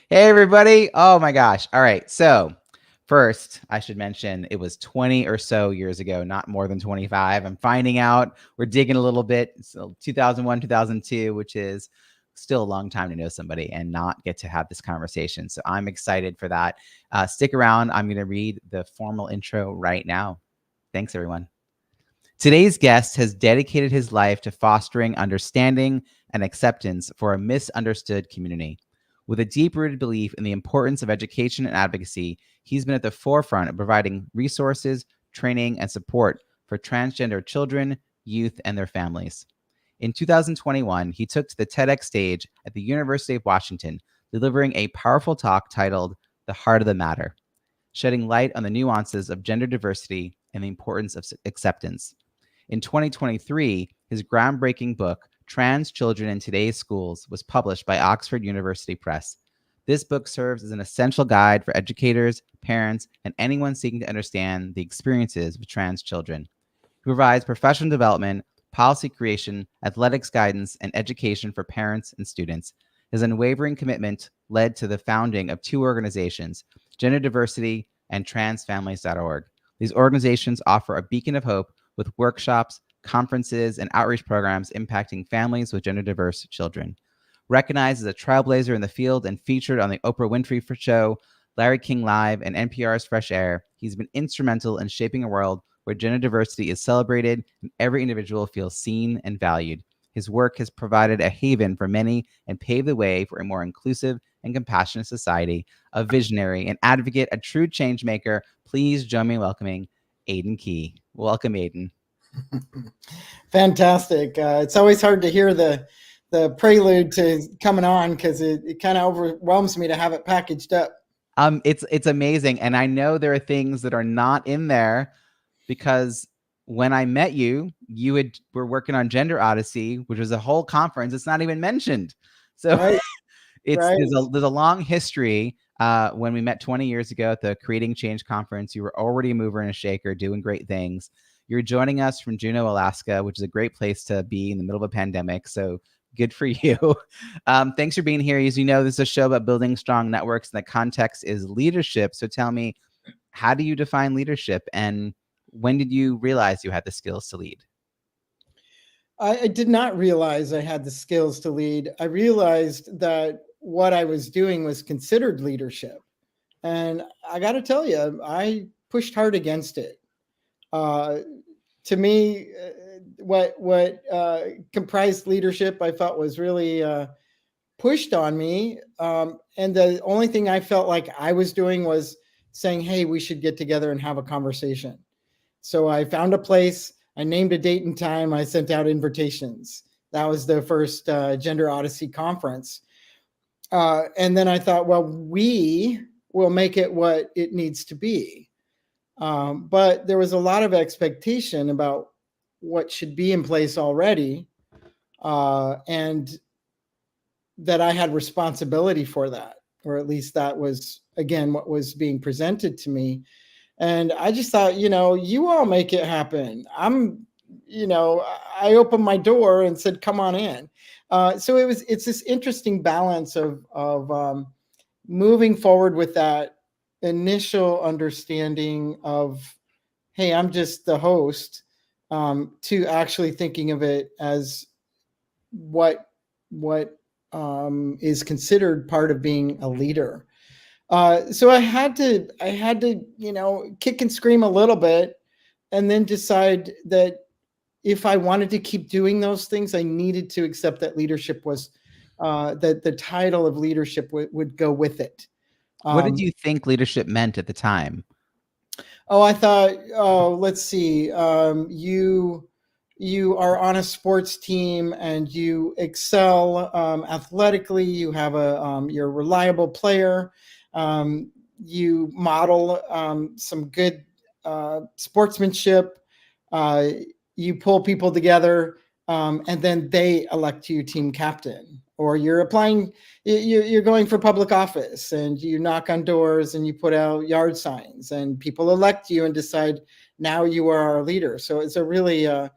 Hey, everybody. Oh my gosh. All right. So, first, I should mention it was 20 or so years ago, not more than 25. I'm finding out we're digging a little bit. So, 2001, 2002, which is still a long time to know somebody and not get to have this conversation. So, I'm excited for that. Stick around. I'm going to read the formal intro right now. Thanks, everyone. Today's guest has dedicated his life to fostering understanding and acceptance for a misunderstood community. With a deep rooted belief in the importance of education and advocacy, he's been at the forefront of providing resources, training, and support for transgender children, youth, and their families. In 2021, he took to the TEDx stage at the University of Washington, delivering a powerful talk titled The Heart of the Matter, shedding light on the nuances of gender diversity and the importance of acceptance. In 2023, his groundbreaking book, Trans Children in Today's Schools, was published by Oxford University Press. This book serves as an essential guide for educators, parents, and anyone seeking to understand the experiences of trans children. He provides professional development, policy creation, athletics guidance, and education for parents and students. His unwavering commitment led to the founding of two organizations, Gender Diversity and transfamilies.org. These organizations offer a beacon of hope with workshops, conferences, and outreach programs impacting families with gender diverse children. Recognized as a trailblazer in the field and featured on the Oprah Winfrey Show, Larry King Live, and NPR's Fresh Air, he's been instrumental in shaping a world where gender diversity is celebrated and every individual feels seen and valued. His work has provided a haven for many and paved the way for a more inclusive and compassionate society. A visionary, an advocate, a true change maker. Please join me in welcoming Aidan Key. Welcome, Aidan. Fantastic. It's always hard to hear the prelude to coming on because it kind of overwhelms me to have it packaged up. It's amazing, and I know there are things that are not in there because when I met you, were working on Gender Odyssey, which was a whole conference. It's not even mentioned. So Right. it's Right. there's a long history. When we met 20 years ago at the Creating Change conference, you were already a mover and a shaker, doing great things. You're joining us from Juneau, Alaska, which is a great place to be in the middle of a pandemic. So good for you. Thanks for being here. As you know, this is a show about building strong networks, and the context is leadership. So tell me, how do you define leadership, and when did you realize you had the skills to lead? I did not realize I had the skills to lead. I realized that what I was doing was considered leadership. And I got to tell you, I pushed hard against it. Uh, to me, what comprised leadership I felt was really pushed on me. And the only thing I felt like I was doing was saying, hey, we should get together and have a conversation. So I found a place, I named a date and time, I sent out invitations. That was the first Gender Odyssey conference. And then I thought, well, we will make it what it needs to be. But there was a lot of expectation about what should be in place already. And that I had responsibility for that, or at least that was, again, what was being presented to me. And I just thought, you all make it happen. I opened my door and said, come on in. So it's this interesting balance of moving forward with that initial understanding of, hey, I'm just the host, to actually thinking of it as what is considered part of being a leader. So I had to, kick and scream a little bit, and then decide that if I wanted to keep doing those things, I needed to accept that leadership was that the title of leadership would go with it. What did you think leadership meant at the time? I thought, let's see, you are on a sports team and you excel athletically. You have you're a reliable player. You model some good sportsmanship. You pull people together, and then they elect you team captain. Or you're applying, you're going for public office, and you knock on doors and you put out yard signs, and people elect you and decide now you are our leader. So it's a really a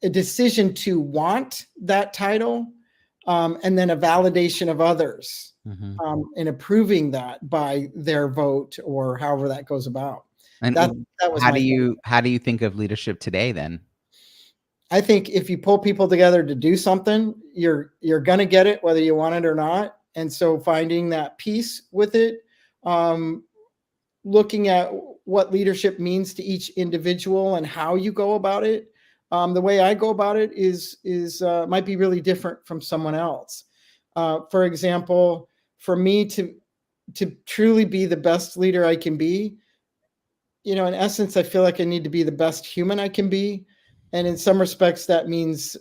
decision to want that title, and then a validation of others, Mhm. and approving that by their vote or however that goes about. And That was my thing. how do you think of leadership today then? I think if you pull people together to do something, you're gonna get it whether you want it or not. And so finding that peace with it, um, looking at what leadership means to each individual and how you go about it. The way I go about it is might be really different from someone else. For example, for me to truly be the best leader I can be, in essence, I feel like I need to be the best human I can be, and in some respects, that means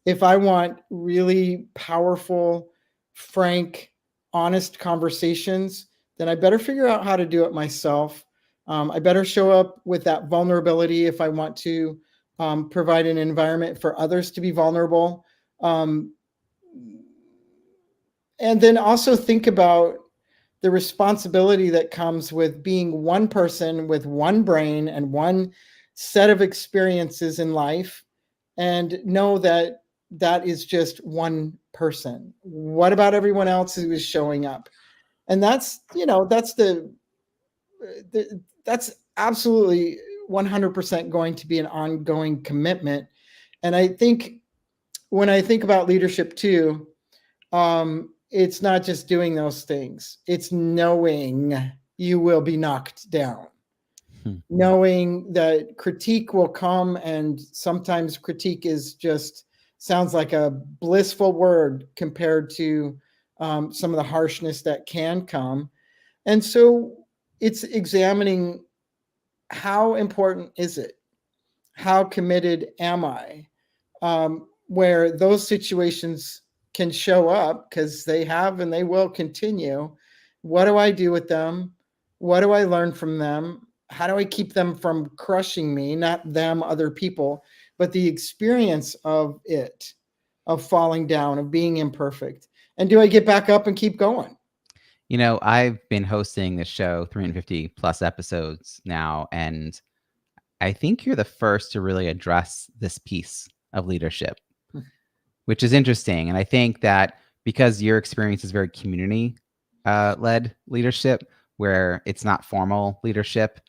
if I want really powerful, frank, honest conversations, then I better figure out how to do it myself. I better show up with that vulnerability if I want to provide an environment for others to be vulnerable. Um, and then also think about the responsibility that comes with being one person with one brain and one set of experiences in life, and know that that is just one person. What about everyone else who is showing up? And that's absolutely 100% going to be an ongoing commitment. And I think when I think about leadership too, it's not just doing those things, it's knowing you will be knocked down, Hmm. knowing that critique will come, and sometimes critique is just sounds like a blissful word compared to some of the harshness that can come. And so it's examining, how important is it, how committed am I, where those situations can show up, because they have and they will continue. What do I do with them? What do I learn from them? How do I keep them from crushing me? Not them, other people, but the experience of it, of falling down, of being imperfect. And do I get back up and keep going? I've been hosting this show 350 plus episodes now, and I think you're the first to really address this piece of leadership, which is interesting. And I think that because your experience is very community led leadership, where it's not formal leadership.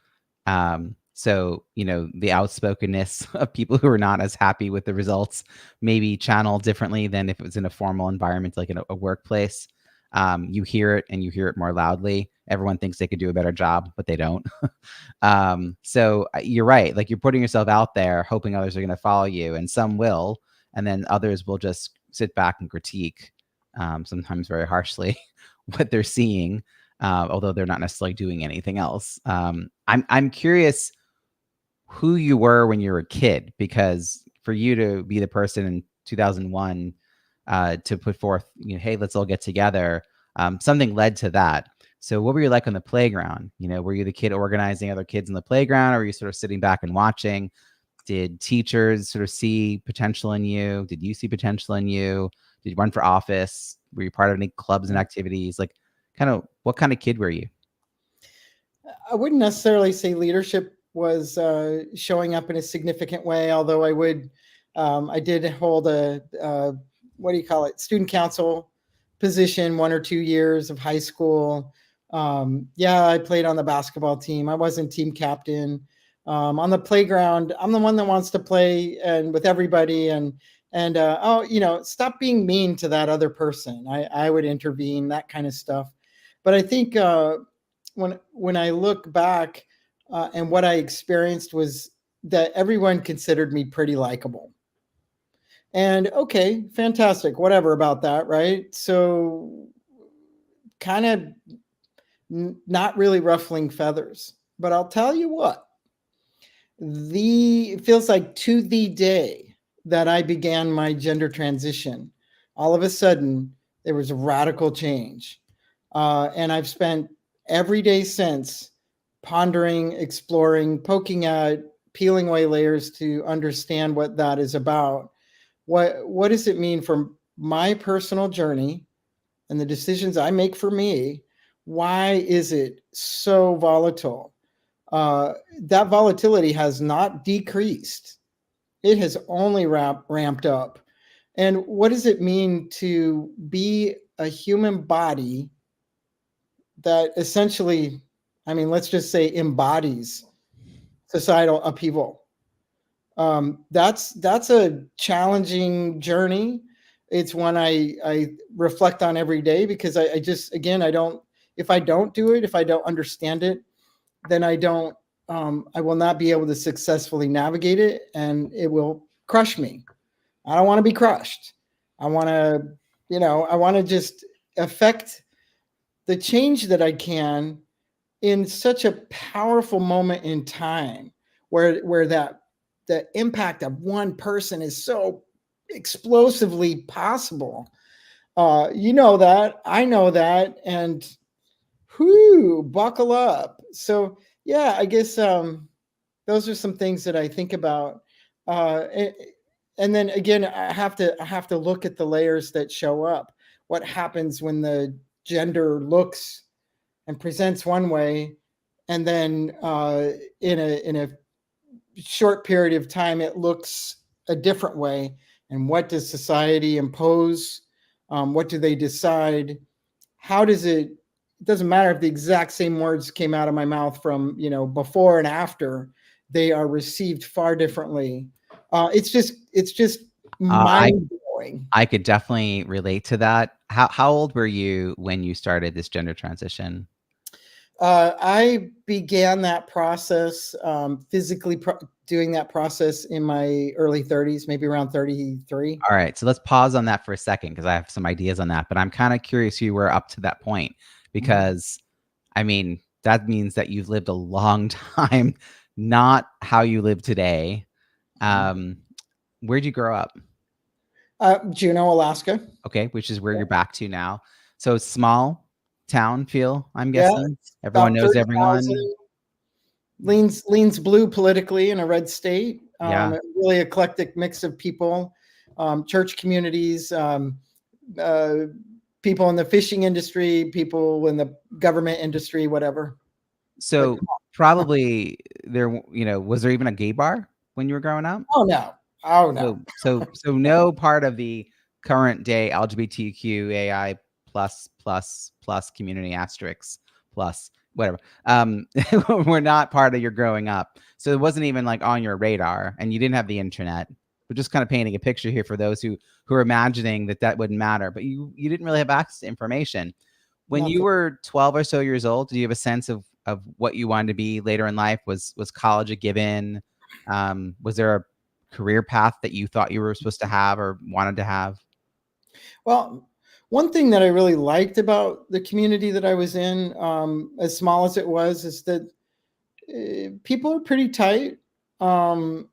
So, the outspokenness of people who are not as happy with the results maybe channel differently than if it was in a formal environment, like in a workplace. You hear it, and you hear it more loudly. Everyone thinks they could do a better job, but they don't. So you're right. Like, you're putting yourself out there, hoping others are going to follow you, and some will, and then others will just sit back and critique, sometimes very harshly, what they're seeing, although they're not necessarily doing anything else. I'm curious who you were when you were a kid, because for you to be the person in 2001 to put forth, hey, let's all get together, something led to that. So what were you like on the playground? Were you the kid organizing other kids in the playground, or were you sort of sitting back and watching? Did teachers sort of see potential in you? Did you see potential in you? Did you run for office? Were you part of any clubs and activities? Like, what kind of kid were you? I wouldn't necessarily say leadership was showing up in a significant way, although I did hold a, what do you call it, student council position 1 or 2 years of high school. Yeah, I played on the basketball team. I wasn't team captain. On the playground, I'm the one that wants to play and with everybody, and stop being mean to that other person. I would intervene, that kind of stuff. But I think when I look back, and what I experienced was that everyone considered me pretty likable. And okay, fantastic, whatever about that, right? So kind of not really ruffling feathers. But I'll tell you what, it feels like to the day that I began my gender transition, all of a sudden there was a radical change. And I've spent every day since pondering, exploring, poking at, peeling away layers to understand what that is about. What does it mean for my personal journey and the decisions I make for me? Why is it so volatile? That volatility has not decreased. It has only ramped up. And what does it mean to be a human body that essentially, I mean, let's just say embodies societal upheaval? That's a challenging journey. It's one I reflect on every day, because I just, again, I don't, if I don't do it, if I don't understand it, then I will not be able to successfully navigate it, and it will crush me. I don't want to be crushed. I want to, I want to just affect the change that I can in such a powerful moment in time, where that the impact of one person is so explosively possible. You know that, I know that, and whoo, buckle up. So yeah, I guess those are some things that I think about. And then again, I have to look at the layers that show up. What happens when the gender looks and presents one way, and then in a short period of time it looks a different way? And what does society impose? What do they decide? How does it doesn't matter if the exact same words came out of my mouth from, before and after, they are received far differently. It's just Uh, I mind blowing. I could definitely relate to that. How old were you when you started this gender transition? I began that process, physically doing that process in my early 30s, maybe around 33. All right, so let's pause on that for a second because I have some ideas on that. But I'm kind of curious who you were up to that point, because I mean that means that you've lived a long time, not how you live today. Um, where'd you grow up? Juneau, Alaska. Okay, which is where you're back to now. So small town feel, I'm Yeah, guessing. Everyone about knows everyone. 30,000. Leans blue politically in a red state. Yeah. A really eclectic mix of people, church communities, uh, people in the fishing industry, people in the government industry, whatever. But So probably there, was there even a gay bar when you were growing up? oh no, oh no. So no part of the current day LGBTQAI plus community asterisks plus whatever. Were not part of your growing up. So it wasn't even like on your radar, and you didn't have the internet. We're just kind of painting a picture here for those who are imagining that wouldn't matter, but you didn't really have access to information. When you Nothing. were 12 or so years old, did you have a sense of what you wanted to be later in life? Was college a given? Was there a career path that you thought you were supposed to have or wanted to have? Well, one thing that I really liked about the community that I was in, as small as it was, is that people are pretty tight. Um,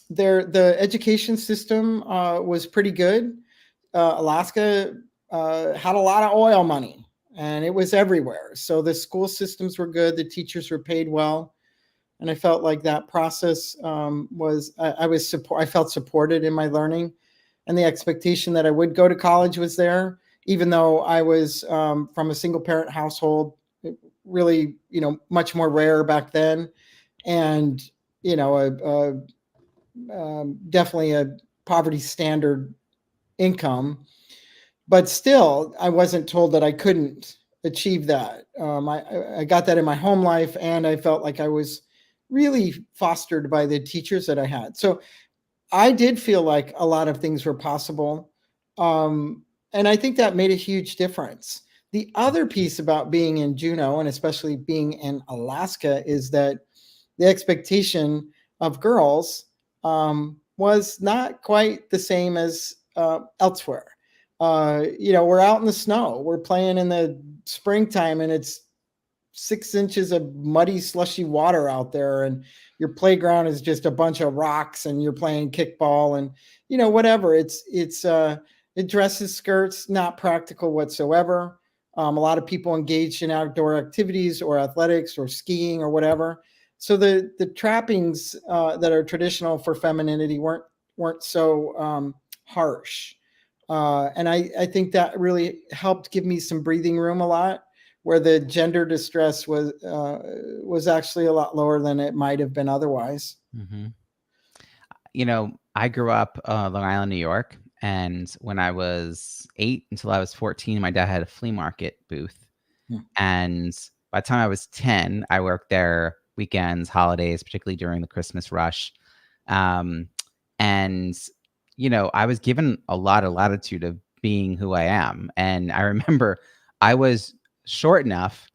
the education system was pretty good. Alaska had a lot of oil money, and it was everywhere. So the school systems were good. The teachers were paid well, and I felt like that process was I was support. I felt supported in my learning, and the expectation that I would go to college was there, even though I was from a single parent household. Really, much more rare back then, and definitely a poverty standard income. But still, I wasn't told that I couldn't achieve that. I got that in my home life, and I felt like I was really fostered by the teachers that I had. So I did feel like a lot of things were possible. And I think that made a huge difference. The other piece about being in Juneau, and especially being in Alaska, is that the expectation of girls was not quite the same as elsewhere. We're out in the snow, we're playing in the springtime, and it's 6 inches of muddy, slushy water out there, and your playground is just a bunch of rocks, and you're playing kickball, and whatever. It dresses skirts, not practical whatsoever. A lot of people engaged in outdoor activities or athletics or skiing or whatever. So the trappings that are traditional for femininity weren't so harsh. And I think that really helped give me some breathing room a lot, where the gender distress was actually a lot lower than it might have been otherwise. I grew up Long Island, New York, And when I was 8 until I was 14, my dad had a flea market booth. And by the time I was 10, I worked there weekends, holidays, particularly during the Christmas rush. And, I was given a lot of latitude of being who I am. And I remember I was short enough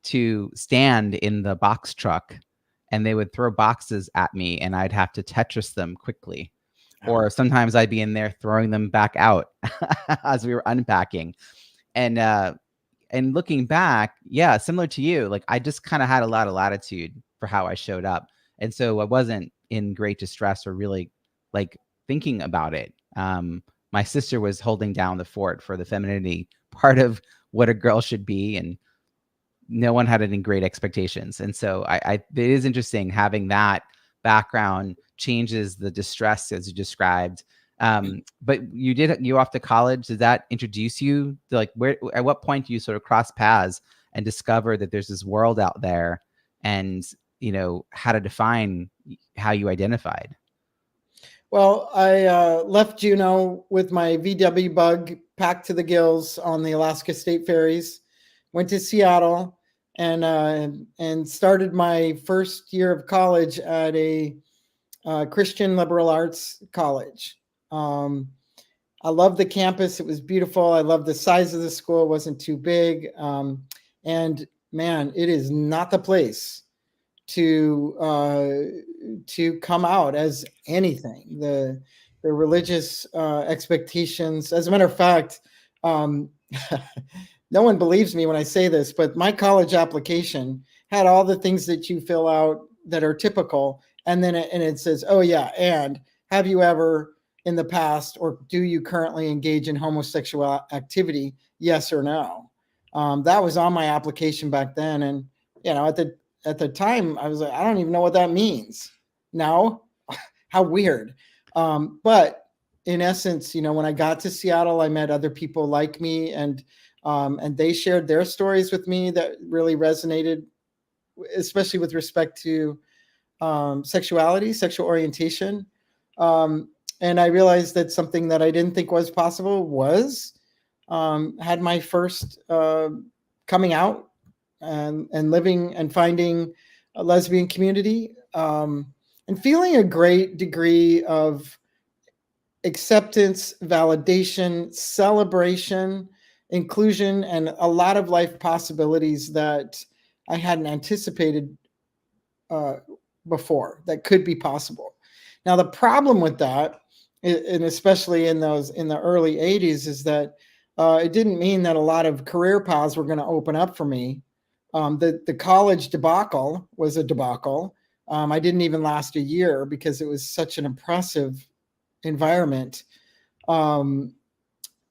to stand in the box truck and they would throw boxes at me and I'd have to Tetris them quickly. Or sometimes I'd be in there throwing them back out as we were unpacking. And looking back, yeah, similar to you, like I just kind of had a lot of latitude for how I showed up. And so I wasn't in great distress or really like thinking about it. My sister was holding down the fort for the femininity part of what a girl should be. And no one had any great expectations. And so it is interesting having that background changes the distress as you described. But you off to college. Did that introduce you to like at what point do you sort of cross paths and discover that there's this world out there and, how to define how you identified? Well, I left Juneau with my VW bug packed to the gills on the Alaska State ferries, went to Seattle, and started my first year of college at a Christian liberal arts college. I loved the campus. It was beautiful. I loved the size of the school. It wasn't too big. And man, it is not the place to come out as anything. The religious expectations. As a matter of fact, no one believes me when I say this, but my college application had all the things that you fill out that are typical, and then it says, "Oh yeah, and have you ever in the past, or do you currently engage in homosexual activity? Yes or no." That was on my application back then, and at the time, I was like, I don't even know what that means. Now, how weird. But in essence, when I got to Seattle, I met other people like me, and they shared their stories with me that really resonated, especially with respect to sexuality, sexual orientation. And I realized that something that I didn't think was possible had my first coming out and living and finding a lesbian community, and feeling a great degree of acceptance, validation, celebration, inclusion, and a lot of life possibilities that I hadn't anticipated before that could be possible. Now, the problem with that, and especially in the early 80s, is that it didn't mean that a lot of career paths were going to open up for me. The college debacle was a debacle. I didn't even last a year because it was such an oppressive environment.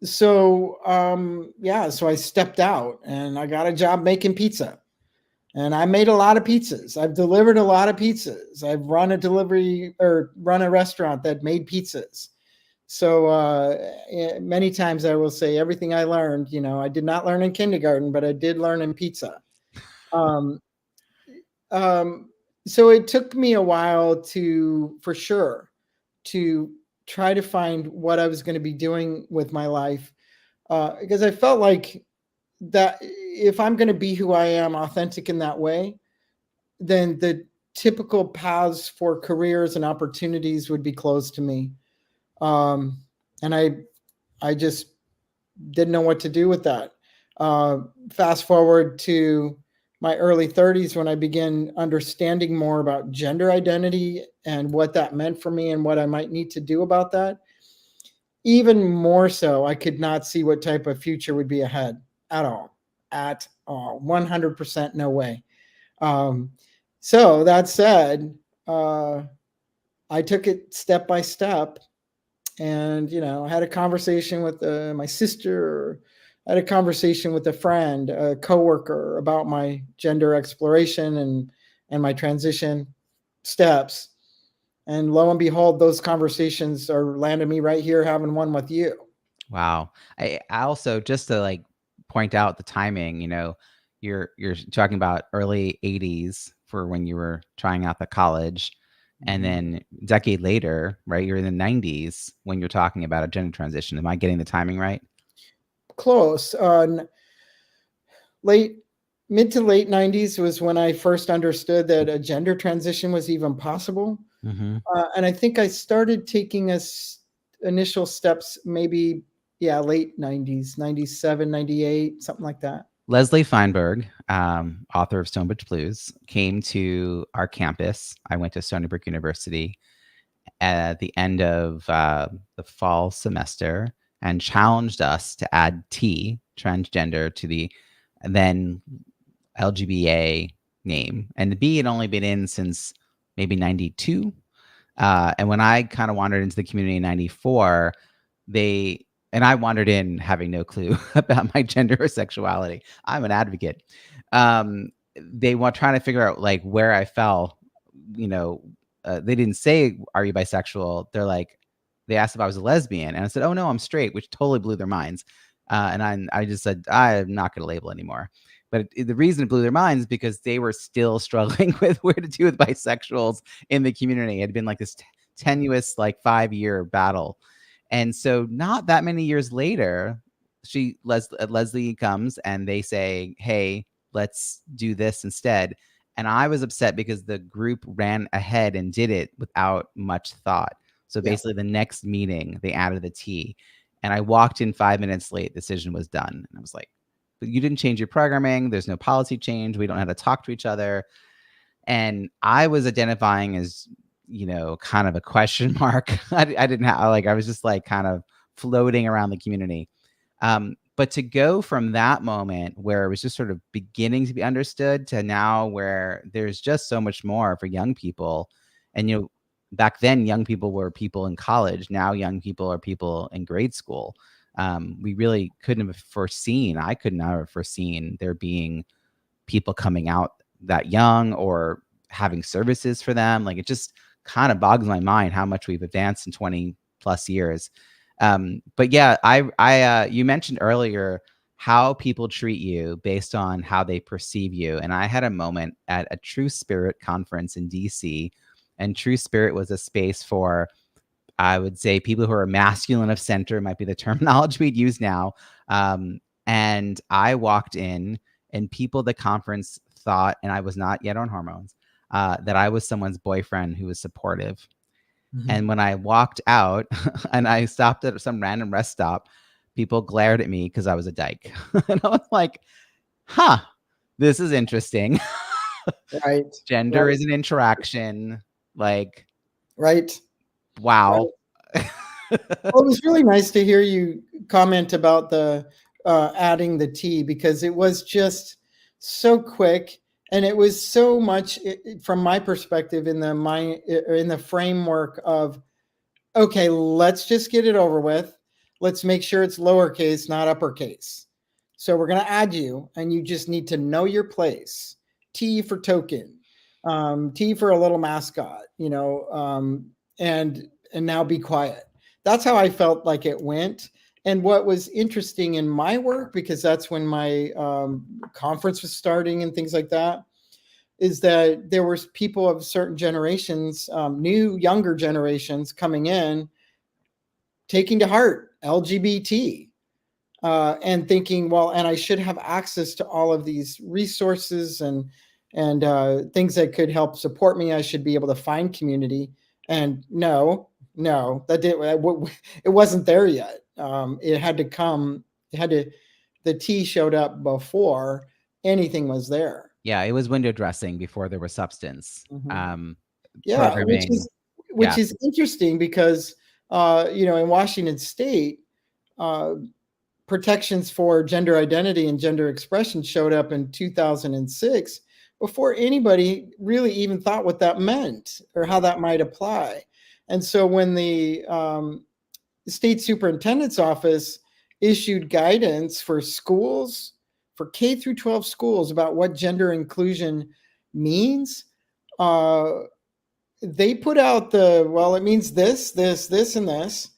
So I stepped out and I got a job making pizza. And I made a lot of pizzas. I've delivered a lot of pizzas. I've run a restaurant that made pizzas. So many times I will say everything I learned, I did not learn in kindergarten, but I did learn in pizza. So it took me a while for sure, to try to find what I was going to be doing with my life, because I felt like that if I'm going to be who I am, authentic in that way, then the typical paths for careers and opportunities would be closed to me. And I just didn't know what to do with that. Fast forward to my early 30s when I began understanding more about gender identity and what that meant for me and what I might need to do about that. Even more so, I could not see what type of future would be ahead at all. 100% no way. So that said, I took it step by step, and I had a conversation with my sister. I had a conversation with a friend, a coworker, about my gender exploration and my transition steps. And lo and behold, those conversations are landing me right here having one with you. Wow. I also, just to point out the timing, you're talking about early 80s for when you were trying out the college. And then a decade later, right, you're in the 90s when you're talking about a gender transition. Am I getting the timing right? Close. Mid to late 90s was when I first understood that a gender transition was even possible. Mm-hmm. And I think I started taking initial steps maybe, late 90s, 97, 98, something like that. Leslie Feinberg, author of Stonebridge Blues, came to our campus. I went to Stony Brook University at the end of the fall semester and challenged us to add T, transgender, to the then LGBA name. And the B had only been in since maybe 92. And when I kind of wandered into the community in 94, I wandered in having no clue about my gender or sexuality. I'm an advocate. They were trying to figure out like where I fell. They didn't say, "Are you bisexual?" They asked if I was a lesbian, and I said, "Oh no, I'm straight," which totally blew their minds. And I just said, "I'm not going to label anymore." But the reason it blew their minds is because they were still struggling with where to do with bisexuals in the community. It had been like this tenuous, like 5-year battle. And so not that many years later, Leslie comes and they say, "Hey, let's do this instead." And I was upset because the group ran ahead and did it without much thought. So basically the next meeting, they added the T. And I walked in 5 minutes late, the decision was done. And I was like, "But you didn't change your programming. There's no policy change. We don't have to talk to each other." And I was identifying as, kind of a question mark. I didn't have I was just like kind of floating around the community. But to go from that moment where it was just sort of beginning to be understood to now where there's just so much more for young people. And, back then young people were people in college. Now young people are people in grade school. We really couldn't have foreseen, I could not have foreseen there being people coming out that young or having services for them. Like it just kind of bogs my mind how much we've advanced in 20 plus years. But yeah, you mentioned earlier how people treat you based on how they perceive you. And I had a moment at a True Spirit conference in DC, and True Spirit was a space for, I would say, people who are masculine of center might be the terminology we'd use now. And I walked in, and people at the conference thought, and I was not yet on hormones, that I was someone's boyfriend who was supportive. Mm-hmm. And when I walked out and I stopped at some random rest stop, people glared at me because I was a dyke. And I was like, this is interesting. Right. Gender Right. is an interaction. Like, Right. wow. Right. Well, it was really nice to hear you comment about the adding the T, because it was just so quick, and it was so much from my perspective in the framework of, okay, let's just get it over with. Let's make sure it's lowercase, not uppercase. So we're going to add you, and you just need to know your place. T for token, T for a little mascot, and now be quiet. That's how I felt like it went. And what was interesting in my work, because that's when my conference was starting and things like that, is that there was people of certain generations, new younger generations coming in, taking to heart LGBT, and thinking, well, and I should have access to all of these resources and things that could help support me. I should be able to find community. And no, it wasn't there yet. It had to come. The T showed up before anything was there. Yeah, it was window dressing before there was substance. Mm-hmm. Programming. Which is interesting because in Washington State, protections for gender identity and gender expression showed up in 2006 before anybody really even thought what that meant or how that might apply. And so when the state superintendent's office issued guidance for schools, for K through 12 schools, about what gender inclusion means, they put out it means this, and this.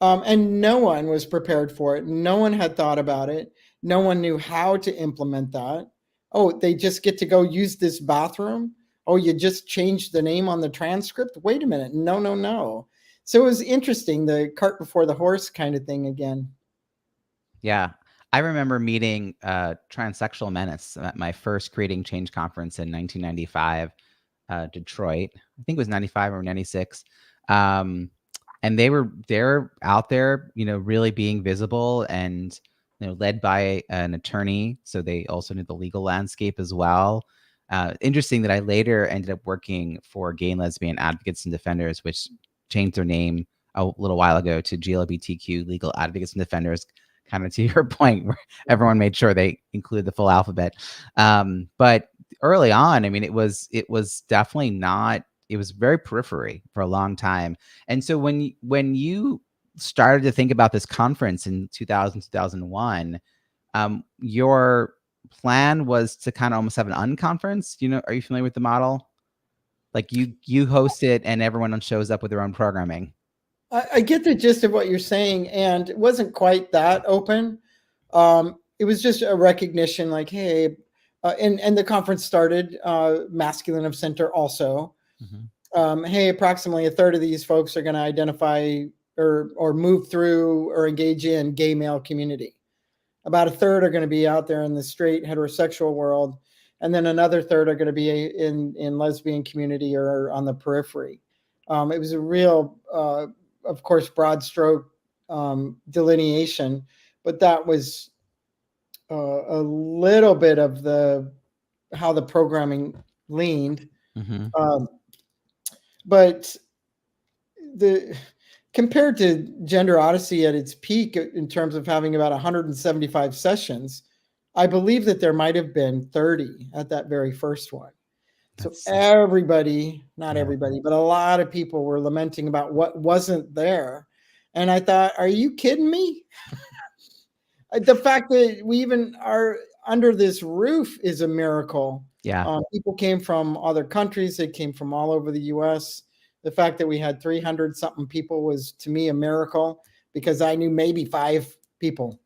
And no one was prepared for it. No one had thought about it. No one knew how to implement that. Oh, they just get to go use this bathroom. oh, you just changed the name on the transcript? Wait a minute. No, no, no. So it was interesting, the cart before the horse kind of thing again. Yeah. I remember meeting Transsexual Menace at my first Creating Change conference in 1995, Detroit. I think it was 95 or 96. And they're out there, really being visible and, led by an attorney. So they also knew the legal landscape as well. Interesting that I later ended up working for Gay and Lesbian Advocates and Defenders, which changed their name a little while ago to GLBTQ Legal Advocates and Defenders, kind of to your point, where everyone made sure they included the full alphabet. But early on, I mean, it was definitely not. It was very periphery for a long time. And so when you started to think about this conference in 2000, 2001, your plan was to kind of almost have an unconference. Are you familiar with the model? Like you host it and everyone shows up with their own programming. I get the gist of what you're saying, and it wasn't quite that open. It was just a recognition, like, hey, and the conference started masculine of center also. Mm-hmm. Hey, approximately a third of these folks are going to identify or move through or engage in gay male community. About a third are going to be out there in the straight heterosexual world, and then another third are going to be in lesbian community or on the periphery. It was a real, of course, broad stroke delineation, but that was a little bit of how the programming leaned. Mm-hmm. But compared to Gender Odyssey at its peak in terms of having about 175 sessions, I believe that there might have been 30 at that very first one. So everybody, not everybody, but a lot of people were lamenting about what wasn't there. And I thought, are you kidding me? The fact that we even are under this roof is a miracle. Yeah. People came from other countries. They came from all over the US. The fact that we had 300 something people was, to me, a miracle, because I knew maybe 5 people,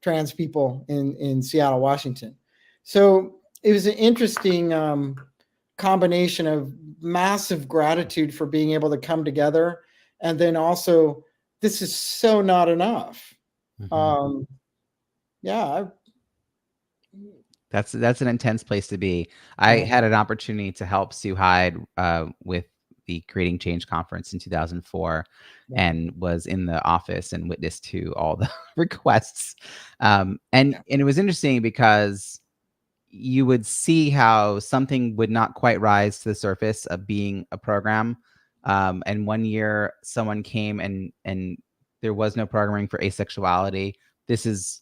trans people in Seattle, Washington. So it was an interesting combination of massive gratitude for being able to come together. And then also, this is so not enough. Mm-hmm. Yeah. That's an intense place to be. I had an opportunity to help Sue Hyde with the Creating Change conference in 2004, and was in the office and witnessed to all the requests. And it was interesting because you would see how something would not quite rise to the surface of being a program. And one year someone came and there was no programming for asexuality. This is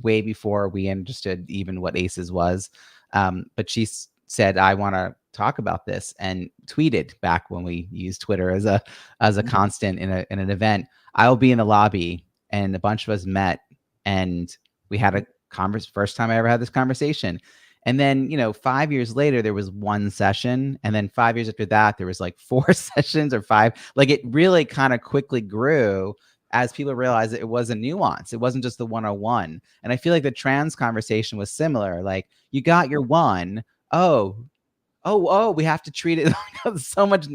way before we understood even what ACEs was. But she said, I want to talk about this, and tweeted back when we used Twitter as a constant in an event, I'll be in the lobby. And a bunch of us met and we had a first time I ever had this conversation. And then, 5 years later, there was one session. And then 5 years after that, there was like 4 sessions or 5. Like, it really kind of quickly grew as people realized that it was a nuance. It wasn't just the 101. And I feel like the trans conversation was similar. Like, you got your one. Oh, we have to treat it so much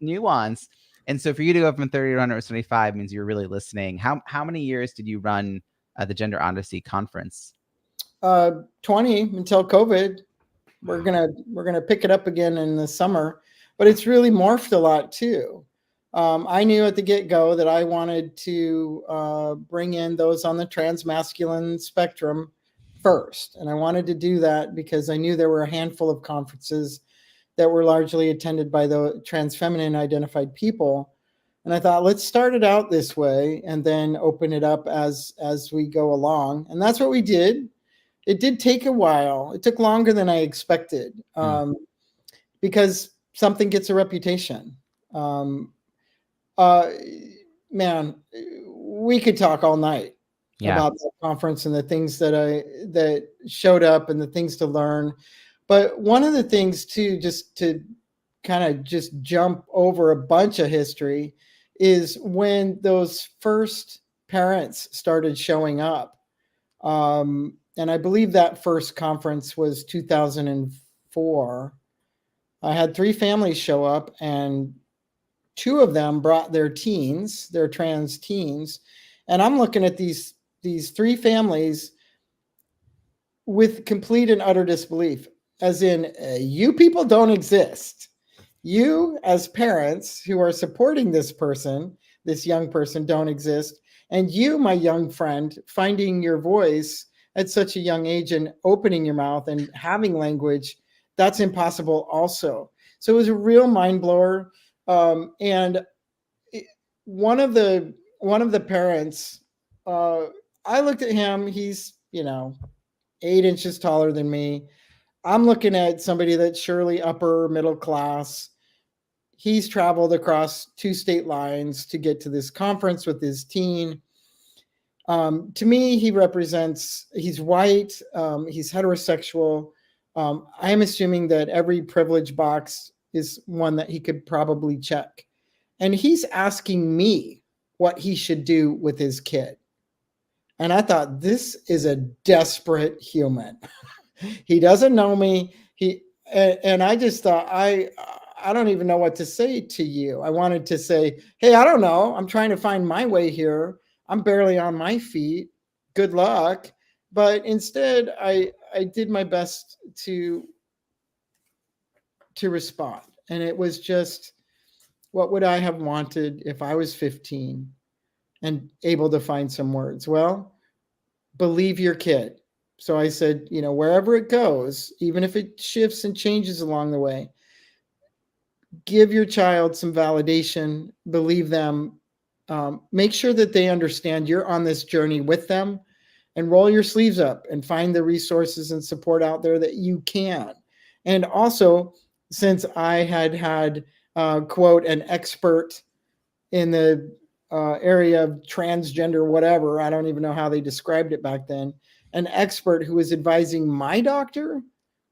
nuance. And so for you to go from 30 to 175 means you're really listening. How many years did you run the Gender Odyssey conference? 20 until COVID. We're gonna pick it up again in the summer, but it's really morphed a lot too. I knew at the get-go that I wanted to bring in those on the transmasculine spectrum first, and I wanted to do that because I knew there were a handful of conferences that were largely attended by the trans feminine identified people. And I thought, let's start it out this way and then open it up as we go along. And that's what we did. It did take a while. It took longer than I expected because something gets a reputation. Man, we could talk all night about the conference and the things that showed up and the things to learn. But one of the things too, just to kind of just jump over a bunch of history, is when those first parents started showing up. And I believe that first conference was 2004. I had 3 families show up, and 2 of them brought their teens, their trans teens. And I'm looking at these 3 families with complete and utter disbelief, as in, you people don't exist. You, as parents who are supporting this person, this young person, don't exist. And you, my young friend, finding your voice at such a young age and opening your mouth and having language, that's impossible also. So it was a real mind blower. And one of the parents, I looked at him. He's 8 inches taller than me. I'm looking at somebody that's surely upper middle class. He's traveled across 2 state lines to get to this conference with his teen. To me, he's white, he's heterosexual. I am assuming that every privilege box is one that he could probably check. And he's asking me what he should do with his kid. And I thought, this is a desperate human. He doesn't know me. And I just thought, I don't even know what to say to you. I wanted to say, hey, I don't know. I'm trying to find my way here. I'm barely on my feet. Good luck. But instead, I did my best to respond. And it was just, what would I have wanted if I was 15 and able to find some words? Well, believe your kid. So I said, wherever it goes, even if it shifts and changes along the way, give your child some validation, believe them, make sure that they understand you're on this journey with them, and roll your sleeves up and find the resources and support out there that you can. And also, since I had quote, an expert in the area of transgender, whatever, I don't even know how they described it back then, an expert who was advising my doctor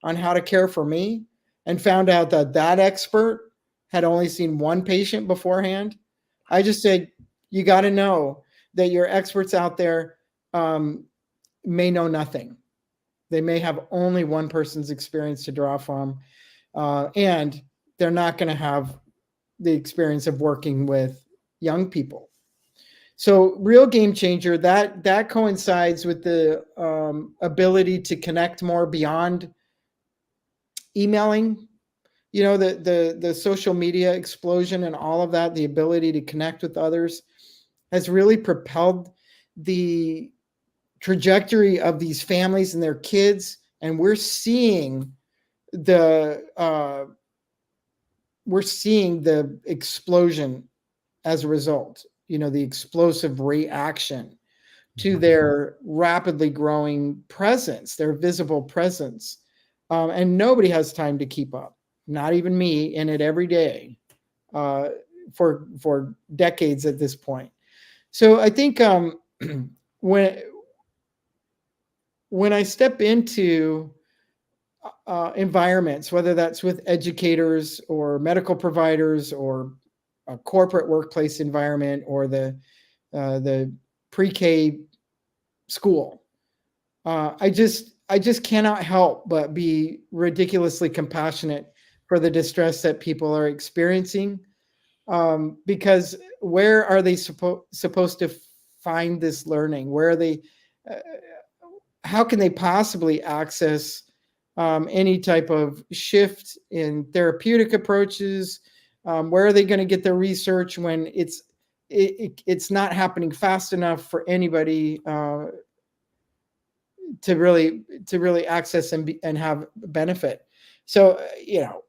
on how to care for me, and found out that expert had only seen 1 patient beforehand. I just said, you got to know that your experts out there may know nothing. They may have only 1 person's experience to draw from, and they're not going to have the experience of working with young people. So real game changer, that coincides with the ability to connect more beyond emailing. The social media explosion and all of that, the ability to connect with others, has really propelled the trajectory of these families and their kids. And we're seeing the explosion as a result, the explosive reaction to their rapidly growing presence, their visible presence. And nobody has time to keep up, not even me, in it every day for decades at this point. So I think when I step into environments, whether that's with educators or medical providers or a corporate workplace environment or the pre-K school, I just cannot help but be ridiculously compassionate for the distress that people are experiencing, because where are they supposed to find this learning? Where are they? How can they possibly access any type of shift in therapeutic approaches? Where are they going to get their research when it's not happening fast enough for anybody to really access and have benefit? So,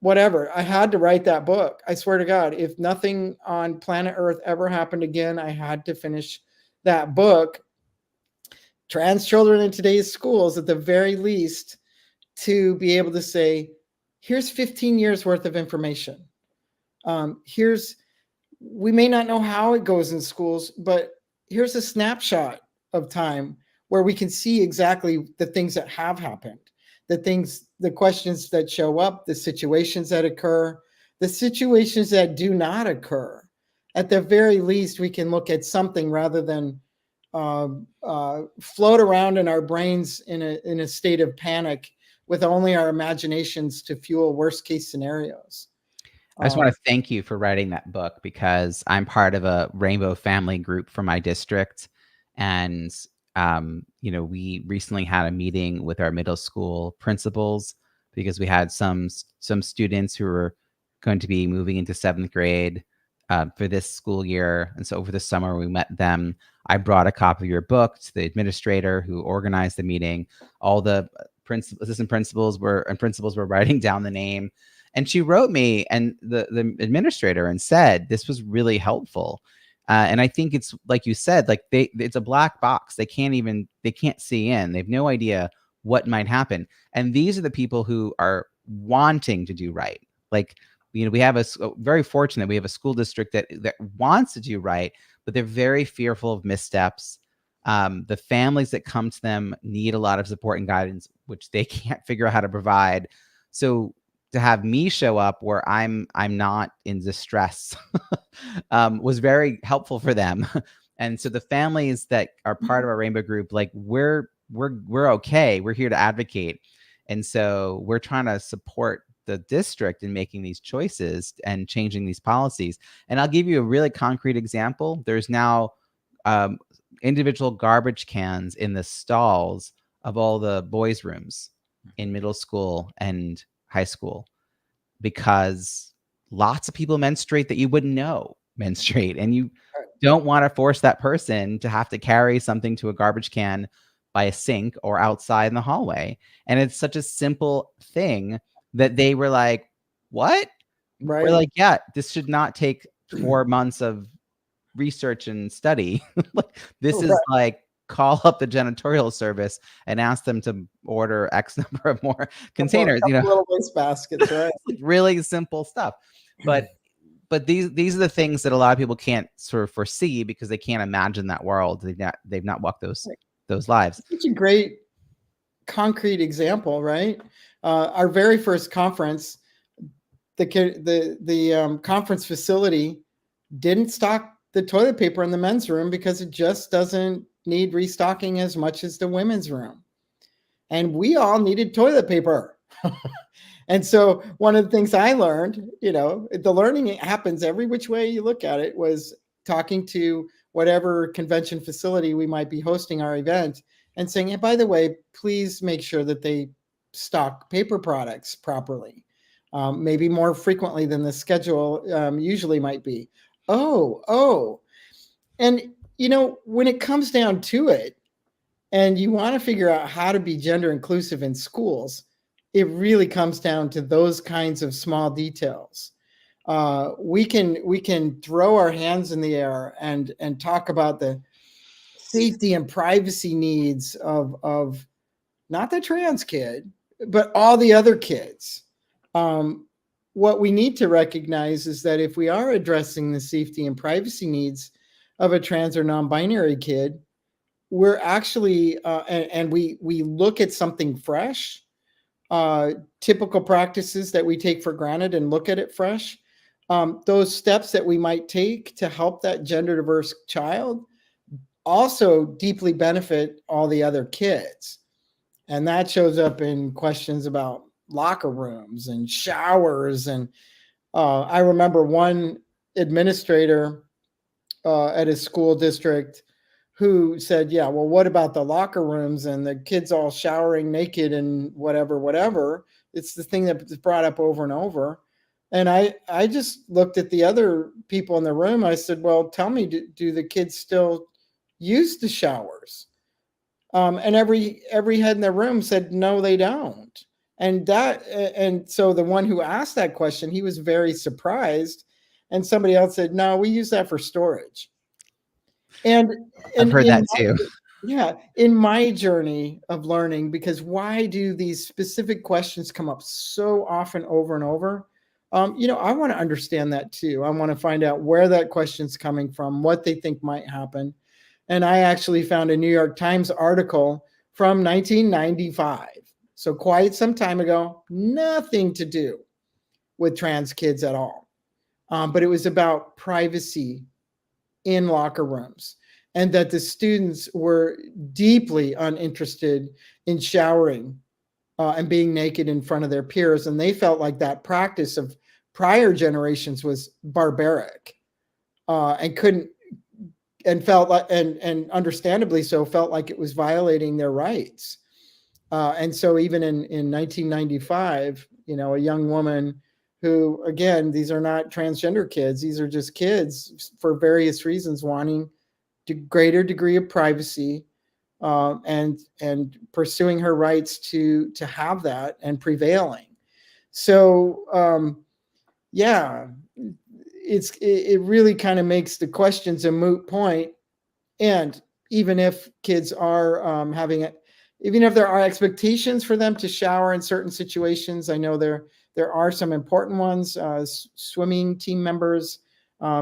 whatever. I had to write that book. I swear to God, if nothing on planet Earth ever happened again, I had to finish that book. Trans children in today's schools, at the very least, to be able to say, here's 15 years worth of information. We may not know how it goes in schools, but here's a snapshot of time where we can see exactly the things that have happened, the questions that show up, the situations that occur, the situations that do not occur. At the very least, we can look at something rather than float around in our brains in a state of panic with only our imaginations to fuel worst case scenarios. I just want to thank you for writing that book, because I'm part of a rainbow family group for my district. And, we recently had a meeting with our middle school principals, because we had some students who were going to be moving into 7th grade for this school year. And so over the summer, we met them. I brought a copy of your book to the administrator who organized the meeting. All the assistant principals and principals were writing down the name. And she wrote me and the administrator and said, this was really helpful. And I think it's like you said, like it's a black box. They can't see in. They have no idea what might happen. And these are the people who are wanting to do right. Like, we have very fortunate. We have a school district that wants to do right, but they're very fearful of missteps. The families that come to them need a lot of support and guidance, which they can't figure out how to provide. So to have me show up where I'm not in distress was very helpful for them. And so the families that are part of our rainbow group, like we're okay. We're here to advocate. And so we're trying to support the district in making these choices and changing these policies. And I'll give you a really concrete example. There's now individual garbage cans in the stalls of all the boys' rooms in middle school and high school, because lots of people menstruate that you wouldn't know menstruate, and you don't want to force that person to have to carry something to a garbage can by a sink or outside in the hallway. And it's such a simple thing that they were like, what? Right. We're like, yeah, this should not take 4 months of research and study. This is like, call up the janitorial service and ask them to order X number of more containers. Little waste baskets, right? Really simple stuff. But these are the things that a lot of people can't sort of foresee, because they can't imagine that world. They've not walked those lives. Such a great concrete example, right? Our very first conference, the conference facility didn't stock the toilet paper in the men's room because it just doesn't need restocking as much as the women's room. And we all needed toilet paper. And so one of the things I learned, the learning happens every which way you look at it, was talking to whatever convention facility we might be hosting our event and saying, hey, by the way, please make sure that they stock paper products properly, maybe more frequently than the schedule usually might be. And, when it comes down to it, and you want to figure out how to be gender inclusive in schools, it really comes down to those kinds of small details. We can throw our hands in the air and talk about the safety and privacy needs of not the trans kid, but all the other kids. What we need to recognize is that if we are addressing the safety and privacy needs of a trans or non-binary kid, we're actually, and we look at something fresh, typical practices that we take for granted and look at it fresh, those steps that we might take to help that gender diverse child also deeply benefit all the other kids. And that shows up in questions about locker rooms and showers. And I remember one administrator at a school district who said, yeah, well, what about the locker rooms and the kids all showering naked and whatever. It's the thing that's brought up over and over. And I just looked at the other people in the room. I said, well, tell me, do the kids still use the showers? And every head in the room said, no, they don't. And so the one who asked that question, he was very surprised. And somebody else said, no, we use that for storage. And I've heard that too. Yeah, in my journey of learning, because why do these specific questions come up so often over and over? I want to understand that too. I want to find out where that question's coming from, what they think might happen. And I actually found a New York Times article from 1995. So quite some time ago, nothing to do with trans kids at all. But it was about privacy in locker rooms, and that the students were deeply uninterested in showering and being naked in front of their peers. And they felt like that practice of prior generations was barbaric, and couldn't, and felt like, and understandably so, felt like it was violating their rights. And so even in 1995, a young woman who, again, these are not transgender kids, these are just kids for various reasons wanting greater degree of privacy, and pursuing her rights to have that and prevailing. So yeah, it really kind of makes the questions a moot point. And even if kids are having it, even if there are expectations for them to shower in certain situations, I know there are some important ones. Swimming team members,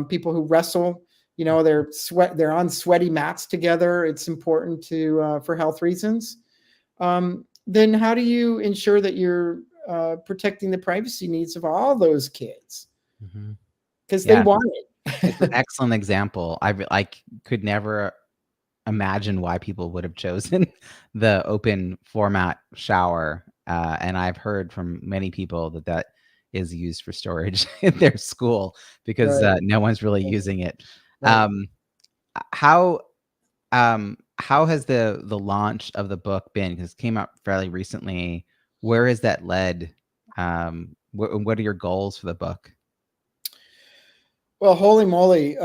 people who wrestle, they're on sweaty mats together. It's important to for health reasons. Then how do you ensure that you're protecting the privacy needs of all those kids? Because they want it. It's an excellent example. I could never imagine why people would have chosen the open format shower. And I've heard from many people that is used for storage in their school because no one's really using it. Right. How has the launch of the book been? Because it came out fairly recently. Where has that led? What are your goals for the book? Well, holy moly.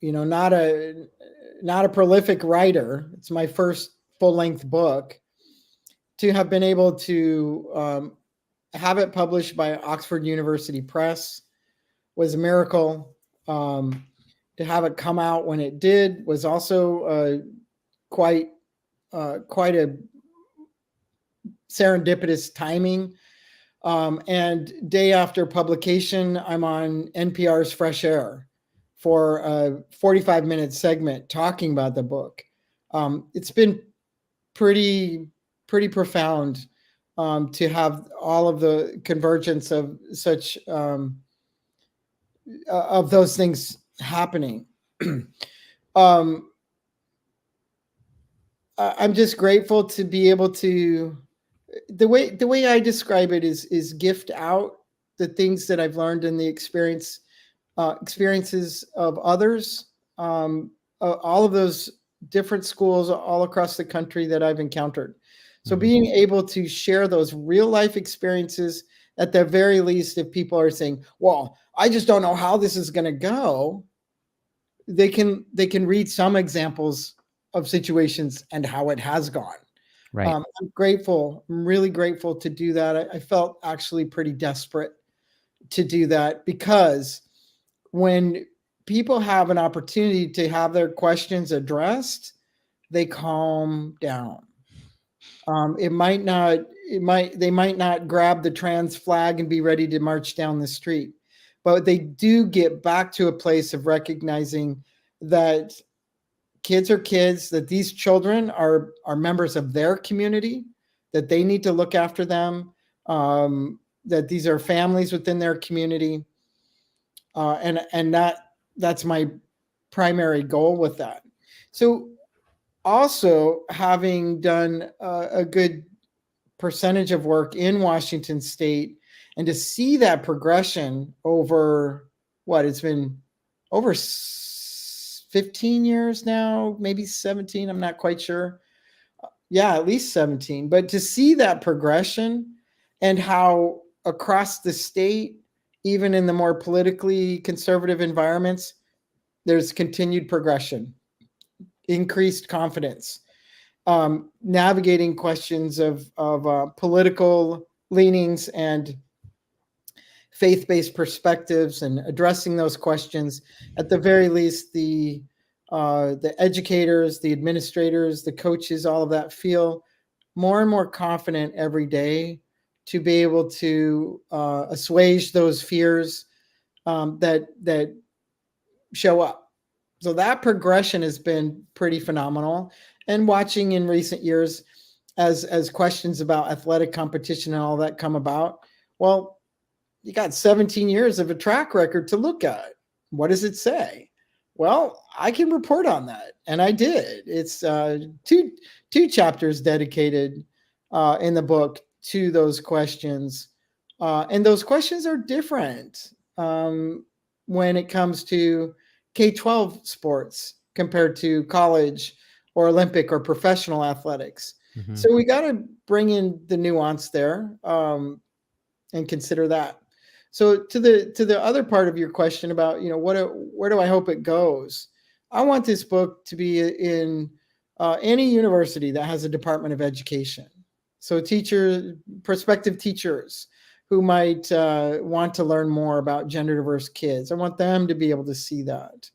Not a prolific writer. It's my first full-length book. To have been able to have it published by Oxford University Press was a miracle. To have it come out when it did was also quite a serendipitous timing. And day after publication, I'm on NPR's Fresh Air for a 45-minute segment talking about the book. It's been pretty profound to have all of the convergence of such of those things happening. I'm just grateful to be able to, the way I describe it is gift out the things that I've learned in the experiences of others, all of those different schools all across the country that I've encountered. So being able to share those real life experiences, at the very least, if people are saying, well, I just don't know how this is going to go, they can read some examples of situations and how it has gone. Right. I'm grateful. I'm really grateful to do that. I felt actually pretty desperate to do that, because when people have an opportunity to have their questions addressed, they calm down. They might not grab the trans flag and be ready to march down the street, but they do get back to a place of recognizing that kids are kids, that these children are members of their community, that they need to look after them, that these are families within their community. And that's my primary goal with that. So also, having done a good percentage of work in Washington State, and to see that progression over it's been over 15 years now, maybe 17, I'm not quite sure. Yeah, at least 17. But to see that progression, and how across the state, even in the more politically conservative environments, there's continued progression, increased confidence, navigating questions of political leanings and faith-based perspectives, and addressing those questions. At the very least, the educators, the administrators, the coaches, all of that feel more and more confident every day to be able to assuage those fears that show up. So that progression has been pretty phenomenal. And watching in recent years, as questions about athletic competition and all that come about, well, you got 17 years of a track record to look at. What does it say? Well, I can report on that, and I did. It's two chapters dedicated in the book to those questions. And those questions are different when it comes to K-12 sports compared to college or Olympic or professional athletics. Mm-hmm. So we got to bring in the nuance there and consider that. So to the other part of your question about, where do I hope it goes? I want this book to be in any university that has a Department of Education. So prospective teachers who might want to learn more about gender diverse kids, I want them to be able to see that.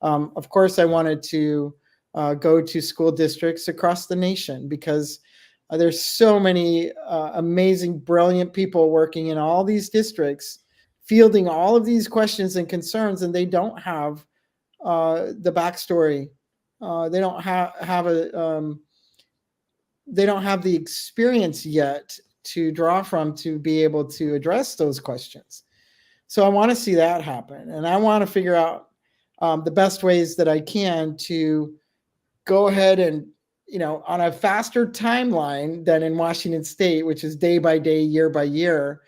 Of course, I wanted to go to school districts across the nation because there's so many amazing, brilliant people working in all these districts, fielding all of these questions and concerns, and they don't have the backstory. They don't have they don't have the experience yet to draw from to be able to address those questions. So I want to see that happen, and I want to figure out the best ways that I can to go ahead and, on a faster timeline than in Washington State, which is day by day, year by year,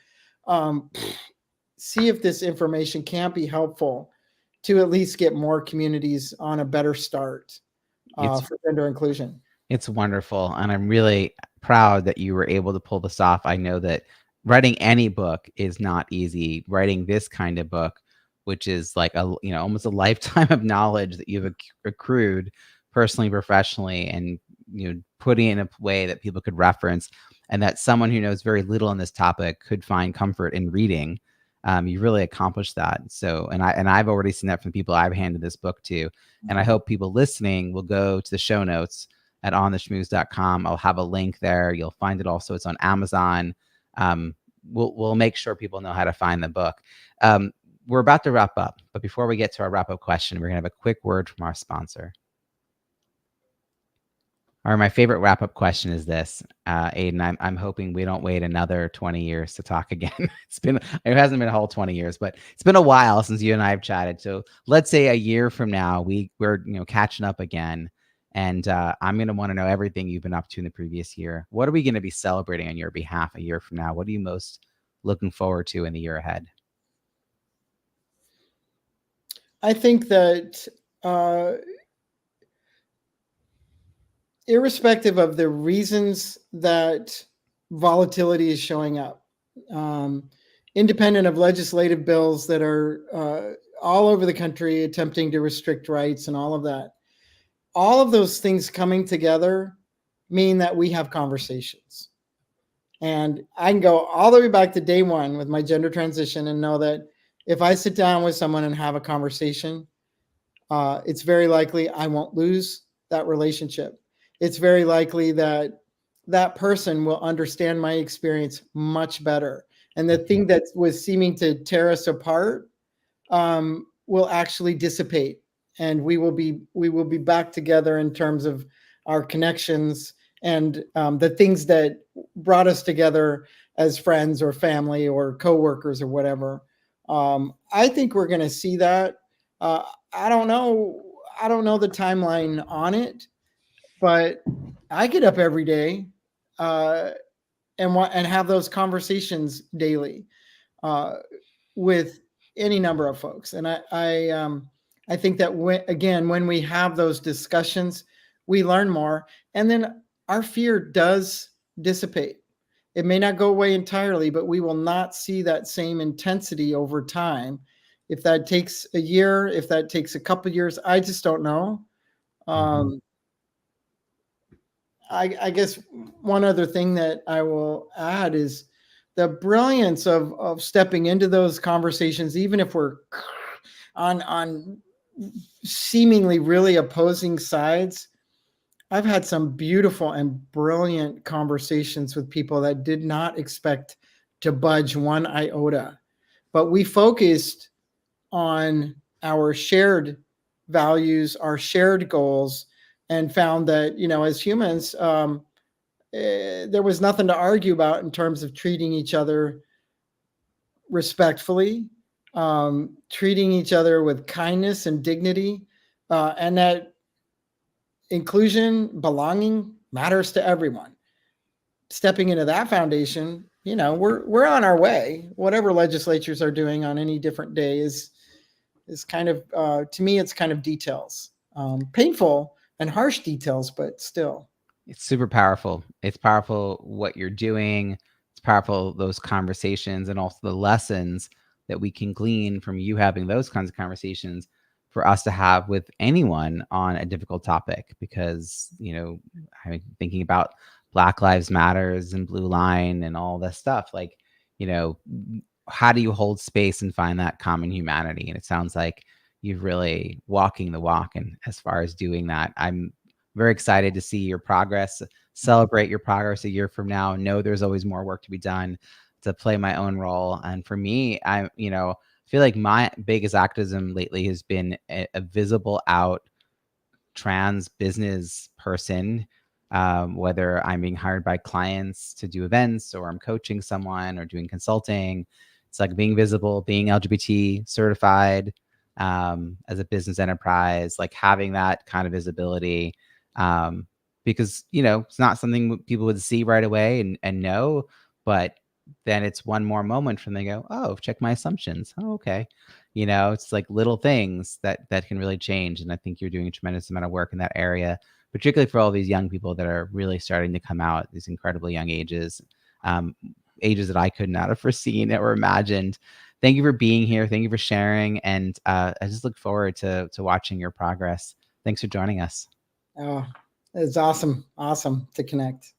see if this information can't be helpful to at least get more communities on a better start for gender inclusion. It's wonderful. And I'm really proud that you were able to pull this off. I know that writing any book is not easy. Writing this kind of book, which is like almost a lifetime of knowledge that you've accrued personally, professionally, and putting it in a way that people could reference, and that someone who knows very little on this topic could find comfort in reading. You really accomplished that. So, and I've already seen that from people I've handed this book to, and I hope people listening will go to the show notes at ontheschmooze.com. I'll have a link there. You'll find it also. It's on Amazon. We'll make sure people know how to find the book. We're about to wrap up, but before we get to our wrap-up question, we're gonna have a quick word from our sponsor. All right, my favorite wrap-up question is this, Aidan. I'm hoping we don't wait another 20 years to talk again. It hasn't been a whole 20 years, but it's been a while since you and I have chatted. So let's say a year from now, we're catching up again, and I'm gonna want to know everything you've been up to in the previous year. What are we gonna be celebrating on your behalf a year from now? What are you most looking forward to in the year ahead? I think that irrespective of the reasons that volatility is showing up, independent of legislative bills that are all over the country attempting to restrict rights and all of that, all of those things coming together mean that we have conversations. And I can go all the way back to day one with my gender transition and know that if I sit down with someone and have a conversation, it's very likely I won't lose that relationship. It's very likely that that person will understand my experience much better. And the thing that was seeming to tear us apart will actually dissipate. And we will be back together in terms of our connections and the things that brought us together as friends or family or coworkers or whatever. I think we're going to see that. I don't know the timeline on it, but I get up every day and have those conversations daily with any number of folks. And I think that when we have those discussions, we learn more, and then our fear does dissipate. It may not go away entirely, but we will not see that same intensity over time. If that takes a year, if that takes a couple of years, I just don't know. I guess one other thing that I will add is the brilliance of stepping into those conversations, even if we're on seemingly really opposing sides. I've had some beautiful and brilliant conversations with people that did not expect to budge one iota, but we focused on our shared values, our shared goals, and found that, as humans, there was nothing to argue about in terms of treating each other respectfully, treating each other with kindness and dignity, and that inclusion, belonging matters to everyone. stepping into that foundation, we're on our way. Whatever legislatures are doing on any different day is kind of, to me, it's kind of details, painful and harsh details, but still. It's super powerful. It's powerful what you're doing. It's powerful, those conversations, and also the lessons that we can glean from you having those kinds of conversations for us to have with anyone on a difficult topic. Because, I'm thinking about Black Lives Matters and Blue Line and all this stuff. Like, how do you hold space and find that common humanity? And it sounds like you're really walking the walk. And as far as doing that, I'm very excited to see your progress, celebrate your progress a year from now. Know there's always more work to be done, to play my own role. And for me, I feel like my biggest activism lately has been a visible out trans business person, whether I'm being hired by clients to do events or I'm coaching someone or doing consulting. It's like being visible, being LGBT certified, as a business enterprise, like having that kind of visibility, because it's not something people would see right away and know, but then it's one more moment from they go, oh, check my assumptions. Oh, okay. It's like little things that can really change. And I think you're doing a tremendous amount of work in that area, particularly for all these young people that are really starting to come out at these incredibly young ages, ages that I could not have foreseen or imagined. Thank you for being here. Thank you for sharing. And I just look forward to watching your progress. Thanks for joining us. Oh, it's awesome. Awesome to connect.